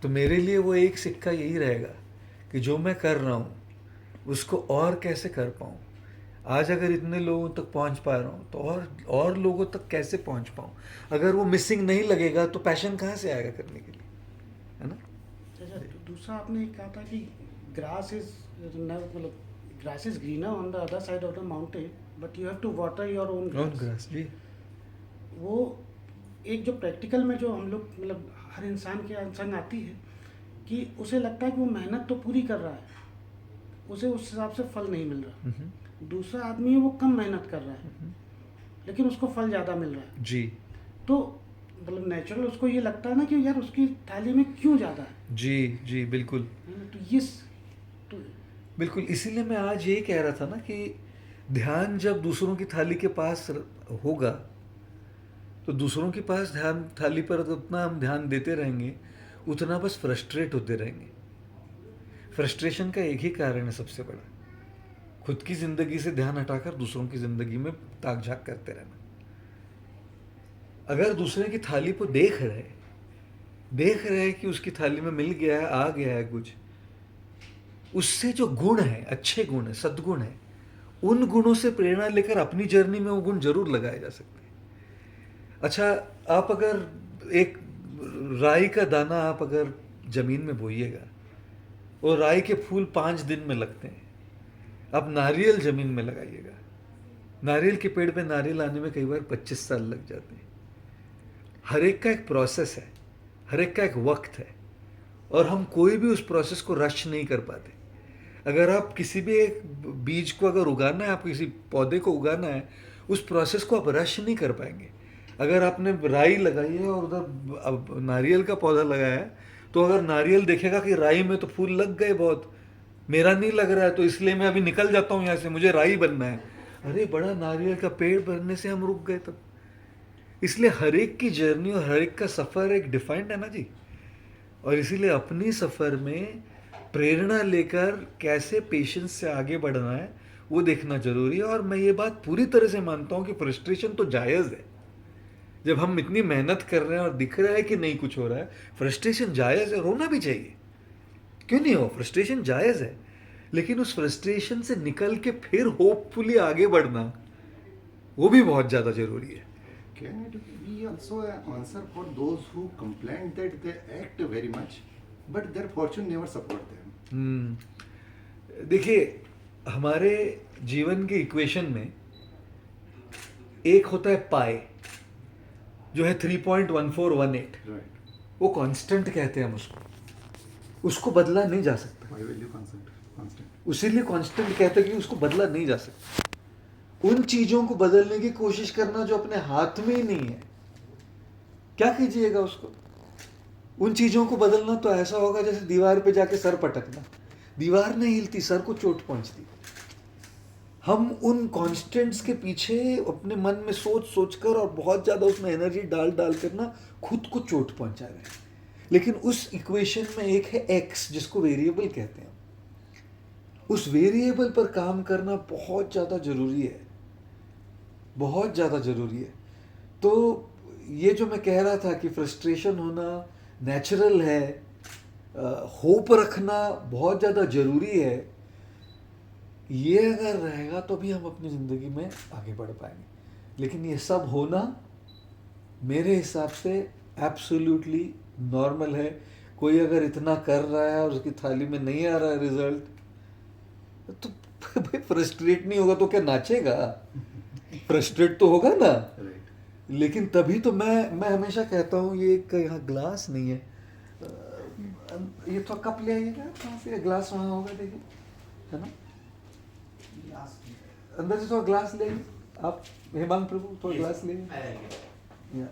तो मेरे लिए वो एक सिक्का यही रहेगा कि जो मैं कर रहा हूँ उसको और कैसे कर पाऊँ। आज अगर इतने लोगों तक पहुँच पा रहा हूँ तो और लोगों तक कैसे पहुँच पाऊँ। अगर वो मिसिंग नहीं लगेगा तो पैशन कहाँ से आएगा करने के लिए, है ना। अच्छा, तो दूसरा आपने कहा था कि ग्रास इज मतलब grass is greener on the other side of the mountain, but you have to water your own on grass. Grass जी। वो एक जो प्रैक्टिकल में जो हम लोग मतलब हर इंसान के संग आती है कि उसे लगता है कि वो मेहनत तो पूरी कर रहा है, उसे उस हिसाब से फल नहीं मिल हम्म, रहा। दूसरा आदमी है वो कम मेहनत कर रहा है लेकिन उसको फल ज़्यादा मिल रहा है। जी तो मतलब नेचुरल उसको ये लगता है ना कि यार उसकी थाली में क्यों ज़्यादा जी जी बिल्कुल है ना। तो ये तो बिल्कुल, इसीलिए मैं आज यही कह रहा था ना कि ध्यान जब दूसरों की थाली के पास होगा तो दूसरों के पास ध्यान थाली पर उतना हम ध्यान देते रहेंगे उतना बस फ्रस्ट्रेट होते रहेंगे। फ्रस्ट्रेशन का एक ही कारण है सबसे बड़ा, खुद की ज़िंदगी से ध्यान हटाकर दूसरों की ज़िंदगी में ताक झाक करते रहना। अगर दूसरे की थाली को देख रहे कि उसकी थाली में मिल गया है, आ गया है कुछ, उससे जो गुण है, अच्छे गुण है, सद्गुण है, उन गुणों से प्रेरणा लेकर अपनी जर्नी में वो गुण जरूर लगाए जा सकते हैं। अच्छा, आप अगर एक राई का दाना आप अगर जमीन में बोइएगा और राई के फूल 5 दिन में लगते हैं। आप नारियल जमीन में लगाइएगा, नारियल के पेड़ पे नारियल आने में कई बार 25 साल लग जाते हैं। हर एक का एक प्रोसेस है, हर एक का एक वक्त है, और हम कोई भी उस प्रोसेस को रश नहीं कर पाते। अगर आप किसी भी एक बीज को अगर उगाना है, आप किसी पौधे को उगाना है, उस प्रोसेस को आप रश नहीं कर पाएंगे। अगर आपने राई लगाई है और उधर अब नारियल का पौधा लगाया है, तो अगर नारियल देखेगा कि राई में तो फूल लग गए बहुत, मेरा नहीं लग रहा है तो इसलिए मैं अभी निकल जाता हूँ यहाँ से, मुझे राई बनना है। अरे बड़ा नारियल का पेड़ बनने से हम रुक गए तब। इसलिए हर एक की जर्नी और हर एक का सफ़र एक डिफाइंड है ना जी। और इसीलिए अपनी सफ़र में प्रेरणा लेकर कैसे पेशेंस से आगे बढ़ना है वो देखना जरूरी है। और मैं ये बात पूरी तरह से मानता हूँ कि फ्रस्ट्रेशन तो जायज़ है। जब हम इतनी मेहनत कर रहे हैं और दिख रहा है कि नहीं कुछ हो रहा है, फ्रस्ट्रेशन जायज़ है, रोना भी चाहिए, क्यों नहीं हो, फ्रस्ट्रेशन जायज़ है। लेकिन उस फ्रस्ट्रेशन से निकल के फिर होपफुली आगे बढ़ना वो भी बहुत ज़्यादा ज़रूरी है। Can it be also an answer for those who complain that they act very much, but their fortune never support them? देखिए, हमारे जीवन के इक्वेशन में एक होता है पाई, जो है 3.1418। Right. वो कांस्टेंट कहते हैं हम उसको बदला नहीं जा सकता। Why value constant? Constant. उसीलिए कांस्टेंट कहते हैं कि उसको बदला नहीं जा सकता। उन चीजों को बदलने की कोशिश करना जो अपने हाथ में ही नहीं है, क्या कीजिएगा उसको। उन चीजों को बदलना तो ऐसा होगा जैसे दीवार पे जाके सर पटकना, दीवार नहीं हिलती, सर को चोट पहुंचती। हम उन कॉन्स्टेंट्स के पीछे अपने मन में सोच सोच कर और बहुत ज़्यादा उसमें एनर्जी डाल डाल कर ना खुद को चोट पहुंचा रहे हैं। लेकिन उस इक्वेशन में एक है एक्स, जिसको वेरिएबल कहते हैं। उस वेरिएबल पर काम करना बहुत ज़्यादा ज़रूरी है, बहुत ज़्यादा ज़रूरी है। तो ये जो मैं कह रहा था कि फ्रस्ट्रेशन होना नेचुरल है, होप रखना बहुत ज़्यादा ज़रूरी है, ये अगर रहेगा तो भी हम अपनी ज़िंदगी में आगे बढ़ पाएंगे। लेकिन ये सब होना मेरे हिसाब से एब्सोल्युटली नॉर्मल है। कोई अगर इतना कर रहा है और उसकी थाली में नहीं आ रहा है रिजल्ट, तो भाई फ्रस्ट्रेट नहीं होगा तो क्या नाचेगा, फ्रस्ट्रेट तो होगा ना। Right. लेकिन तभी तो मैं हमेशा कहता हूँ, ये एक यहाँ ग्लास नहीं है, ये तो कप ले आइएगा, कहाँ से ग्लास वहाँ होगा, देखिए, है ना, अंदर से थोड़ा ग्लास ले आइए आप, हेमांग प्रभु थोड़ा ग्लास ले आइए।